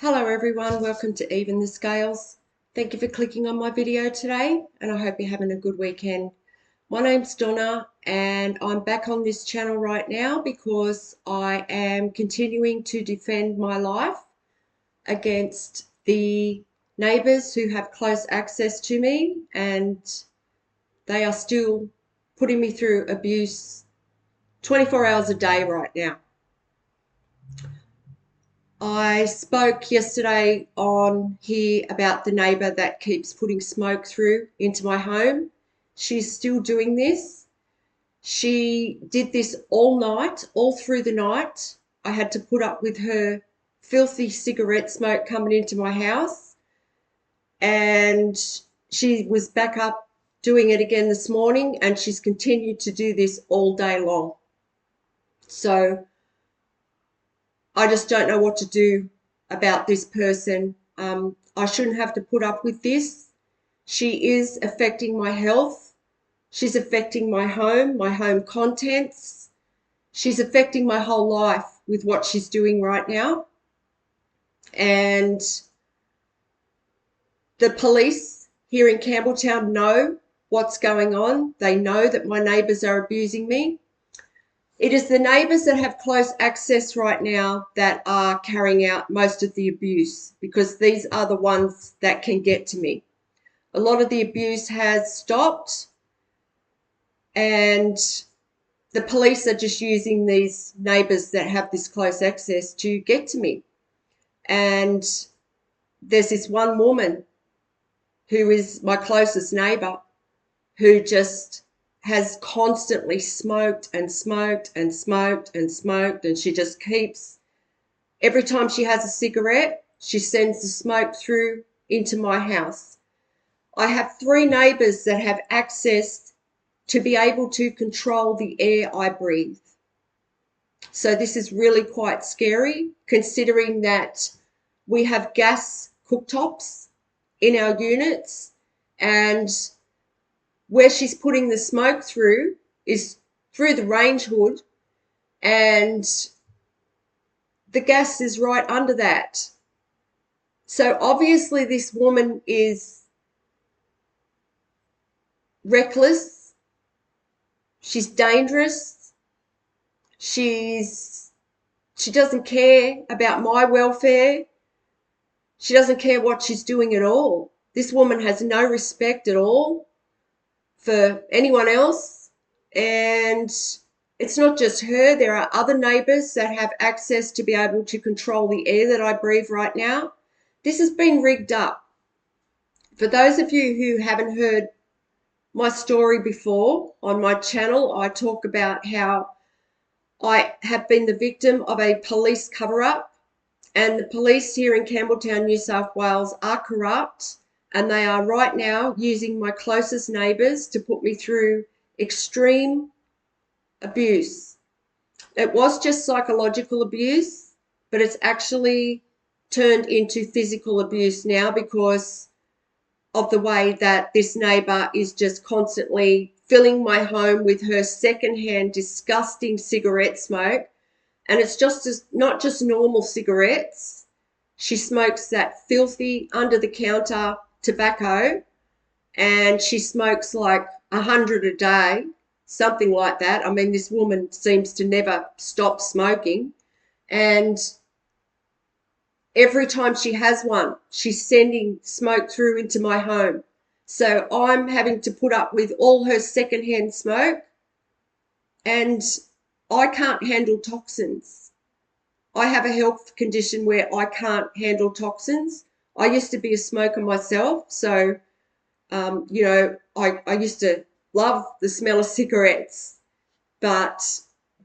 Hello everyone, welcome to Even the Scales. Thank you for clicking on my video today and I hope you're having a good weekend. My name's Donna and I'm back on this channel right now because I am continuing to defend my life against the neighbours who have close access to me, and they are still putting me through abuse 24 hours a day right now. I spoke yesterday on here about the neighbour that keeps putting smoke through into my home. She's still doing this. She did this all night, all through the night. I had to put up with her filthy cigarette smoke coming into my house, and she was back up doing it again this morning, and she's continued to do this all day long. So I just don't know what to do about this person. I shouldn't have to put up with this. She is affecting my health. She's affecting my home contents. She's affecting my whole life with what she's doing right now. And the police here in Campbelltown know what's going on. They know that my neighbours are abusing me. It is the neighbours that have close access right now that are carrying out most of the abuse, because these are the ones that can get to me. A lot of the abuse has stopped and the police are just using these neighbours that have this close access to get to me. And there's this one woman who is my closest neighbour who just has constantly smoked and smoked and smoked and smoked, and she just keeps, every time she has a cigarette, she sends the smoke through into my house. I have 3 neighbours that have access to be able to control the air I breathe. So this is really quite scary, considering that we have gas cooktops in our units, and where she's putting the smoke through is through the range hood, and the gas is right under that. So obviously this woman is reckless. She's dangerous. She doesn't care about my welfare. She doesn't care what she's doing at all. This woman has no respect at all for anyone else. And it's not just her. There are other neighbours that have access to be able to control the air that I breathe right now. This has been rigged up. For those of you who haven't heard my story before on my channel, I talk about how I have been the victim of a police cover-up, and the police here in Campbelltown, New South Wales are corrupt, and they are right now using my closest neighbours to put me through extreme abuse. It was just psychological abuse, but it's actually turned into physical abuse now because of the way that this neighbour is just constantly filling my home with her secondhand disgusting cigarette smoke. And it's not just normal cigarettes. She smokes that filthy under the counter tobacco, and she smokes like 100 a day, something like that. I mean, this woman seems to never stop smoking, and every time she has one, she's sending smoke through into my home. So I'm having to put up with all her secondhand smoke, and I can't handle toxins. I have a health condition where I can't handle toxins. I used to be a smoker myself, so I used to love the smell of cigarettes, but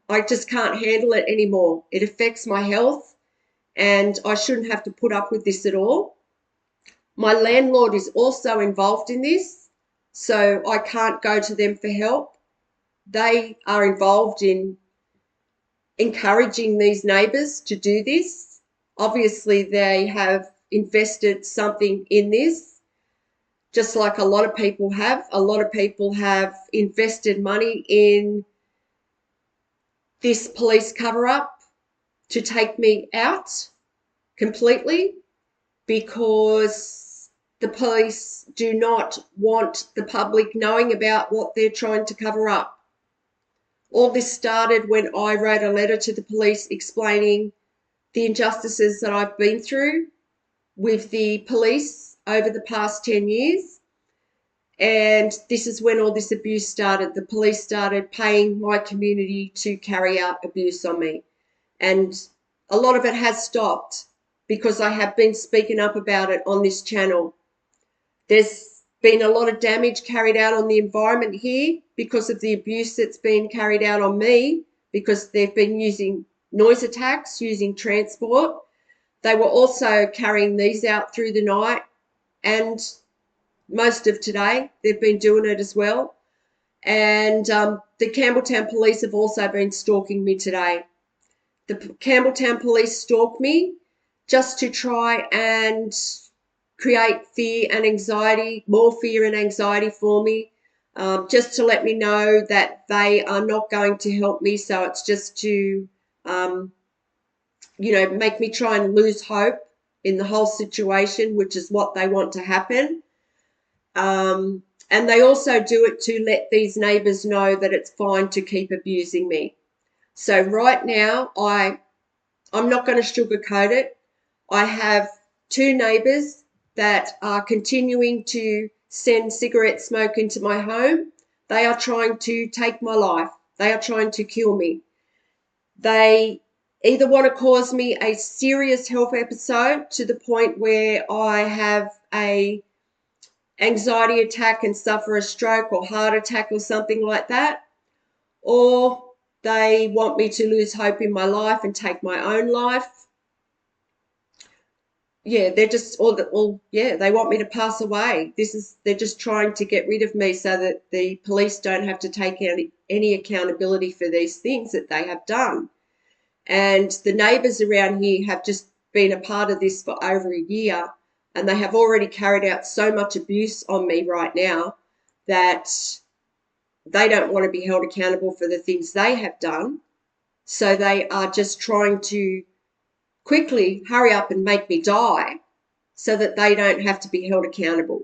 I just can't handle it anymore. It affects my health, and I shouldn't have to put up with this at all. My landlord is also involved in this, so I can't go to them for help. They are involved in encouraging these neighbours to do this. Obviously, they have invested something in this, just like a lot of people have. A lot of people have invested money in this police cover-up to take me out completely. because the police do not want the public knowing about what they're trying to cover up. All this started when I wrote a letter to the police explaining the injustices that I've been through with the police over the past 10 years. And this is when all this abuse started. The police started paying my community to carry out abuse on me. And a lot of it has stopped because I have been speaking up about it on this channel. There's been a lot of damage carried out on the environment here because of the abuse that's been carried out on me, because they've been using noise attacks, using transport. They were also carrying these out through the night, and most of today they've been doing it as well. And the Campbelltown police have also been stalking me today. The Campbelltown police stalked me just to try and create fear and anxiety, more fear and anxiety for me, just to let me know that they are not going to help me. So it's just to, make me try and lose hope in the whole situation, which is what they want to happen. And they also do it to let these neighbours know that it's fine to keep abusing me. So right now, I'm not going to sugarcoat it. I have 2 neighbours that are continuing to send cigarette smoke into my home. They are trying to take my life. They are trying to kill me. They either want to cause me a serious health episode to the point where I have a anxiety attack and suffer a stroke or heart attack or something like that, or they want me to lose hope in my life and take my own life. Yeah, they're just they want me to pass away. They're just trying to get rid of me so that the police don't have to take any accountability for these things that they have done. And the neighbours around here have just been a part of this for over a year, and they have already carried out so much abuse on me right now that they don't want to be held accountable for the things they have done. So they are just trying to quickly hurry up and make me die so that they don't have to be held accountable.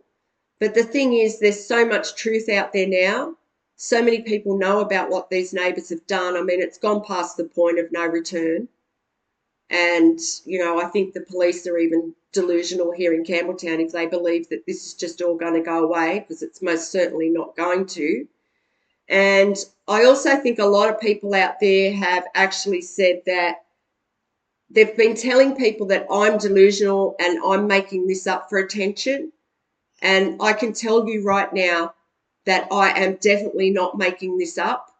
But the thing is, there's so much truth out there now. So many people know about what these neighbours have done. I mean, it's gone past the point of no return. And, I think the police are even delusional here in Campbelltown if they believe that this is just all going to go away, because it's most certainly not going to. And I also think a lot of people out there have actually said that they've been telling people that I'm delusional and I'm making this up for attention. And I can tell you right now that I am definitely not making this up.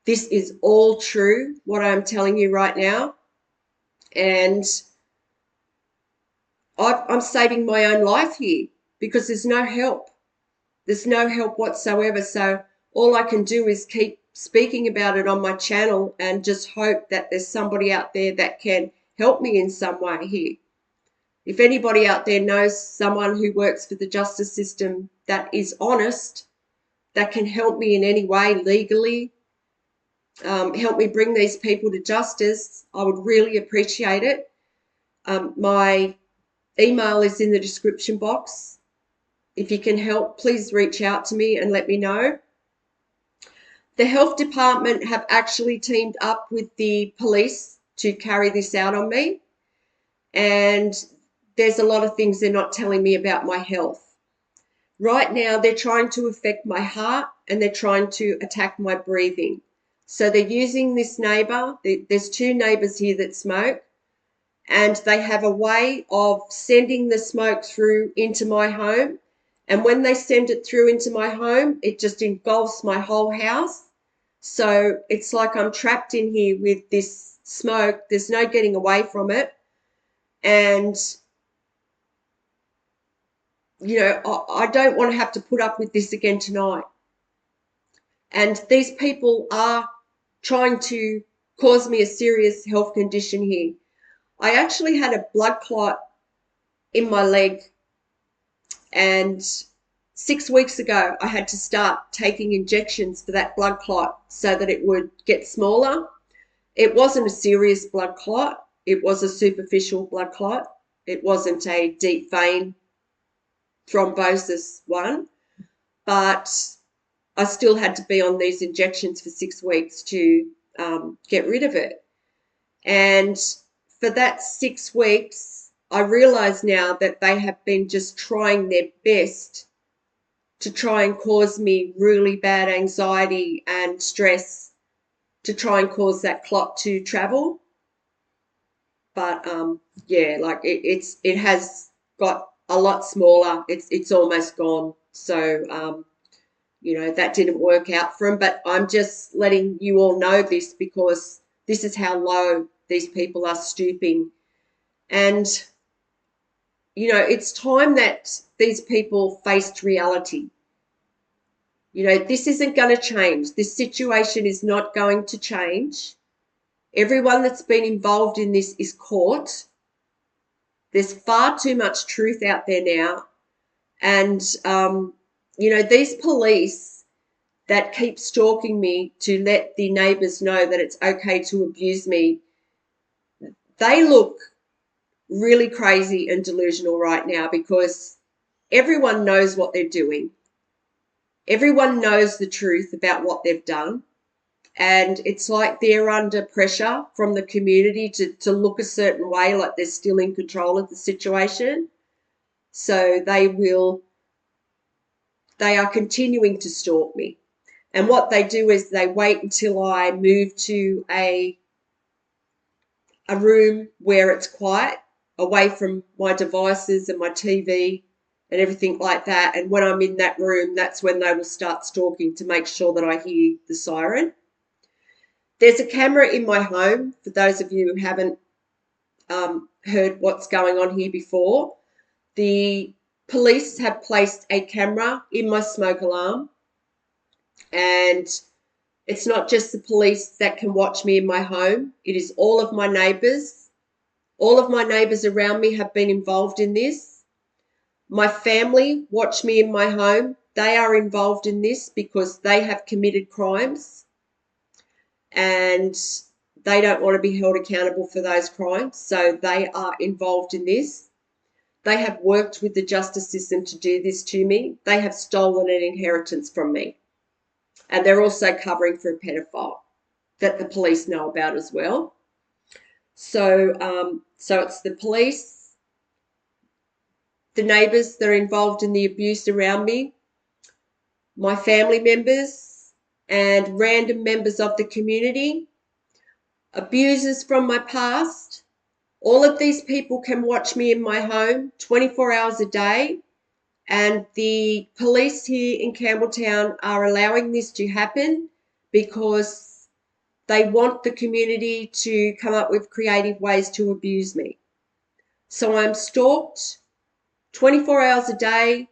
This is all true, what I'm telling you right now. And I'm saving my own life here because there's no help. There's no help whatsoever. So all I can do is keep speaking about it on my channel and just hope that there's somebody out there that can help me in some way here. If anybody out there knows someone who works for the justice system that is honest, that can help me in any way legally, help me bring these people to justice, I would really appreciate it. My email is in the description box. If you can help, please reach out to me and let me know. The health department have actually teamed up with the police to carry this out on me. And there's a lot of things they're not telling me about my health. Right now, they're trying to affect my heart and they're trying to attack my breathing. So they're using this neighbour. There's 2 neighbours here that smoke, and they have a way of sending the smoke through into my home. And when they send it through into my home, it just engulfs my whole house. So it's like I'm trapped in here with this smoke. There's no getting away from it. And, I don't want to have to put up with this again tonight. And these people are trying to cause me a serious health condition here. I actually had a blood clot in my leg, and 6 weeks ago I had to start taking injections for that blood clot so that it would get smaller. It wasn't a serious blood clot. It was a superficial blood clot. It wasn't a deep vein thrombosis one, but I still had to be on these injections for 6 weeks to get rid of it. And for that 6 weeks, I realise now that they have been just trying their best to try and cause me really bad anxiety and stress, to try and cause that clot to travel. But yeah, like it has got a lot smaller. It's almost gone. So that didn't work out for him. But I'm just letting you all know this because this is how low these people are stooping. And it's time that these people faced reality. This isn't going to change. This situation is not going to change. Everyone that's been involved in this is caught. There's far too much truth out there now. And, these police that keep stalking me to let the neighbours know that it's okay to abuse me, they look really crazy and delusional right now because everyone knows what they're doing. Everyone knows the truth about what they've done. And it's like they're under pressure from the community to look a certain way, like they're still in control of the situation. So they are continuing to stalk me. And what they do is they wait until I move to a room where it's quiet, away from my devices and my TV and everything like that. And when I'm in that room, that's when they will start stalking to make sure that I hear the siren. There's a camera in my home, for those of you who haven't heard what's going on here before. The police have placed a camera in my smoke alarm, and it's not just the police that can watch me in my home. It is all of my neighbours. All of my neighbours around me have been involved in this. My family watch me in my home. They are involved in this because they have committed crimes and they don't want to be held accountable for those crimes. So they are involved in this. They have worked with the justice system to do this to me. They have stolen an inheritance from me. And they're also covering for a pedophile that the police know about as well. So it's the police, the neighbours that are involved in the abuse around me, my family members, and random members of the community, abusers from my past. All of these people can watch me in my home 24 hours a day. And the police here in Campbelltown are allowing this to happen because they want the community to come up with creative ways to abuse me. So I'm stalked 24 hours a day,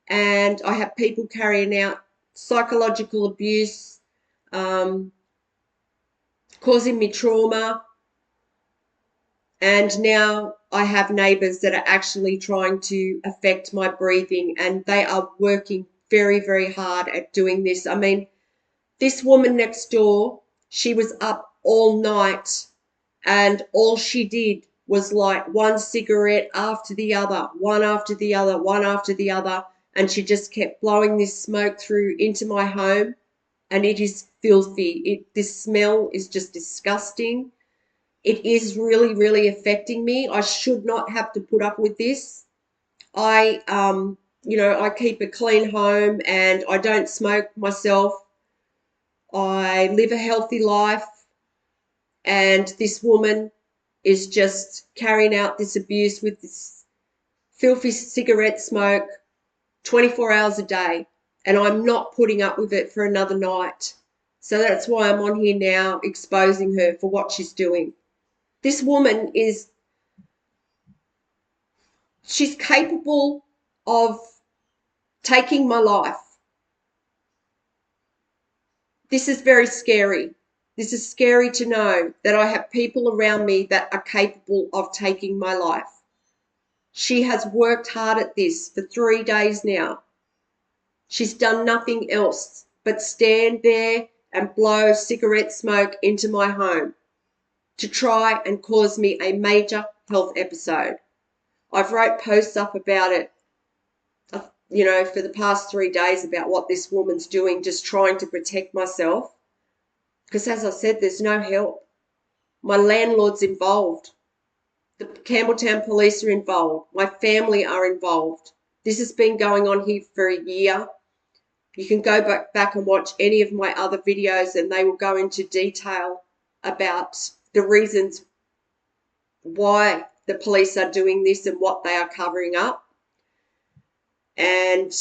and I have people carrying out psychological abuse, causing me trauma. And now I have neighbours that are actually trying to affect my breathing, and they are working very, very hard at doing this. I mean, this woman next door, she was up all night, and all she did was light one cigarette after the other, one after the other, one after the other, and she just kept blowing this smoke through into my home, and it is filthy. This smell is just disgusting. It is really, really affecting me. I should not have to put up with this. I keep a clean home and I don't smoke myself. I live a healthy life, and this woman is just carrying out this abuse with this filthy cigarette smoke 24 hours a day, and I'm not putting up with it for another night. So that's why I'm on here now exposing her for what she's doing. This woman she's capable of taking my life. This is very scary. This is scary to know that I have people around me that are capable of taking my life. She has worked hard at this for 3 days now. She's done nothing else but stand there and blow cigarette smoke into my home to try and cause me a major health episode. I've wrote posts up about it, for the past 3 days about what this woman's doing, just trying to protect myself. Because as I said, there's no help. My landlord's involved. The Campbelltown police are involved. My family are involved. This has been going on here for a year. You can go back and watch any of my other videos and they will go into detail about the reasons why the police are doing this and what they are covering up. And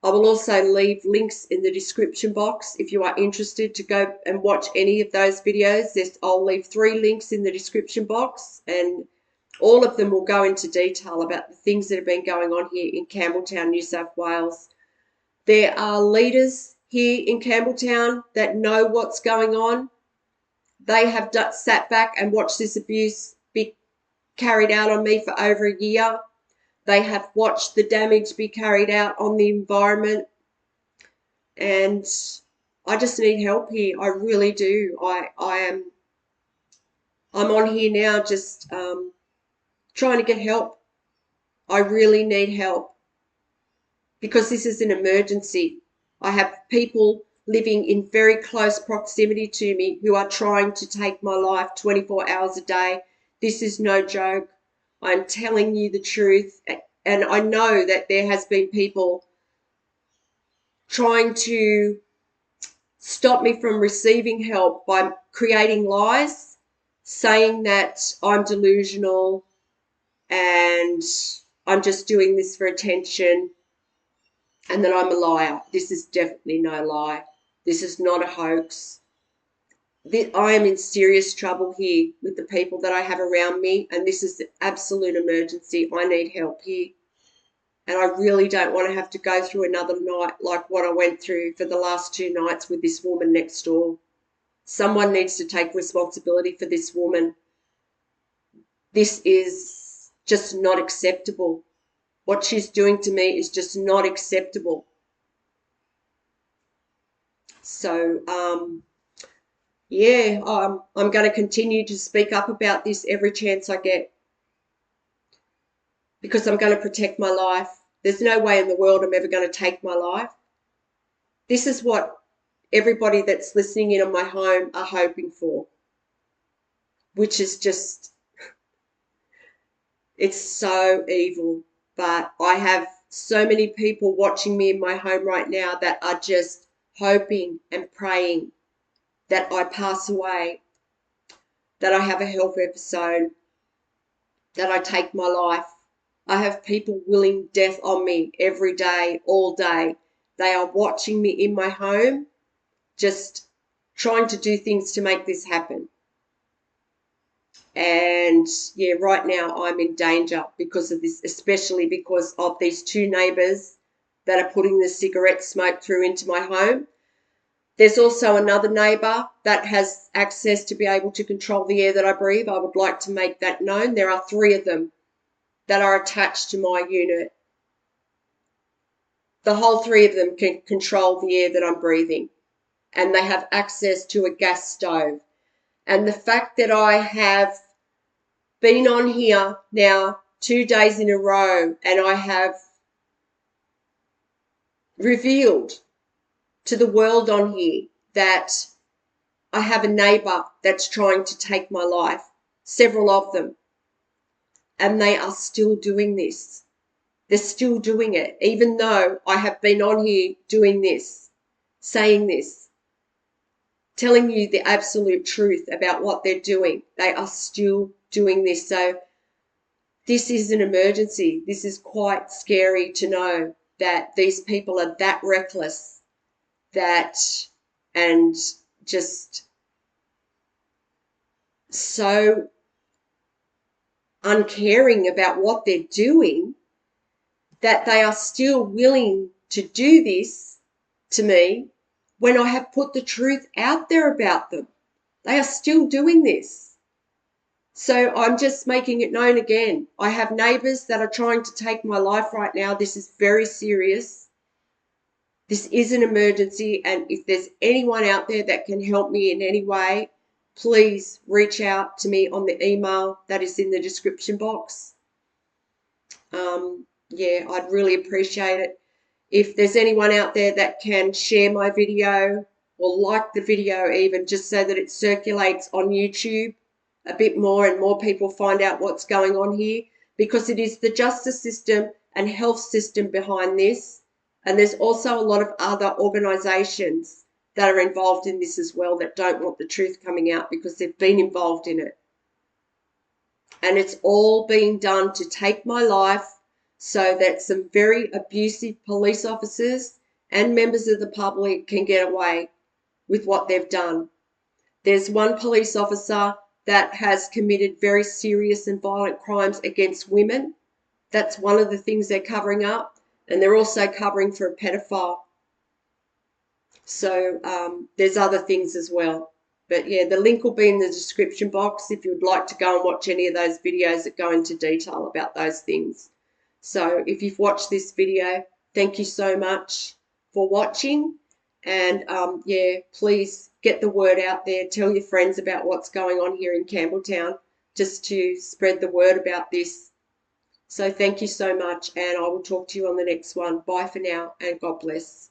I will also leave links in the description box if you are interested to go and watch any of those videos. I'll leave 3 links in the description box, and all of them will go into detail about the things that have been going on here in Campbelltown, New South Wales. There are leaders here in Campbelltown that know what's going on. They have sat back and watched this abuse be carried out on me for over a year. They have watched the damage be carried out on the environment. And I just need help here. I really do. I'm on here now just trying to get help. I really need help because this is an emergency. I have people living in very close proximity to me who are trying to take my life 24 hours a day. This is no joke. I'm telling you the truth. And I know that there has been people trying to stop me from receiving help by creating lies, saying that I'm delusional and I'm just doing this for attention and that I'm a liar. This is definitely no lie. This is not a hoax. I am in serious trouble here with the people that I have around me, and this is an absolute emergency. I need help here. And I really don't want to have to go through another night like what I went through for the last 2 nights with this woman next door. Someone needs to take responsibility for this woman. This is just not acceptable. What she's doing to me is just not acceptable. So, yeah, I'm going to continue to speak up about this every chance I get because I'm going to protect my life. There's no way in the world I'm ever going to take my life. This is what everybody that's listening in on my home are hoping for, which is just, it's so evil. But I have so many people watching me in my home right now that are just hoping and praying that I pass away, that I have a health episode, that I take my life. I have people willing death on me every day, all day. They are watching me in my home, just trying to do things to make this happen. And yeah, right now I'm in danger because of this, especially because of these 2 neighbours that are putting the cigarette smoke through into my home. There's also another neighbour that has access to be able to control the air that I breathe. I would like to make that known. There are 3 of them that are attached to my unit. The whole 3 of them can control the air that I'm breathing, and they have access to a gas stove. And the fact that I have been on here now 2 days in a row and I have revealed to the world on here that I have a neighbour that's trying to take my life, several of them, and they are still doing this. They're still doing it, even though I have been on here doing this, saying this, telling you the absolute truth about what they're doing. They are still doing this. So this is an emergency. This is quite scary to know that these people are that reckless, and just so uncaring about what they're doing, that they are still willing to do this to me when I have put the truth out there about them. They are still doing this. So I'm just making it known again. I have neighbours that are trying to take my life right now. This is very serious. This is an emergency, and if there's anyone out there that can help me in any way, please reach out to me on the email that is in the description box. Yeah, I'd really appreciate it. If there's anyone out there that can share my video or like the video even, just so that it circulates on YouTube a bit more and more people find out what's going on here, because it is the justice system and health system behind this. And there's also a lot of other organisations that are involved in this as well that don't want the truth coming out because they've been involved in it. And it's all being done to take my life so that some very abusive police officers and members of the public can get away with what they've done. There's one police officer that has committed very serious and violent crimes against women. That's one of the things they're covering up. And they're also covering for a pedophile. So there's other things as well. But yeah, the link will be in the description box if you'd like to go and watch any of those videos that go into detail about those things. So if you've watched this video, thank you so much for watching. And yeah, please get the word out there. Tell your friends about what's going on here in Campbelltown, just to spread the word about this. So thank you so much, and I will talk to you on the next one. Bye for now, and God bless.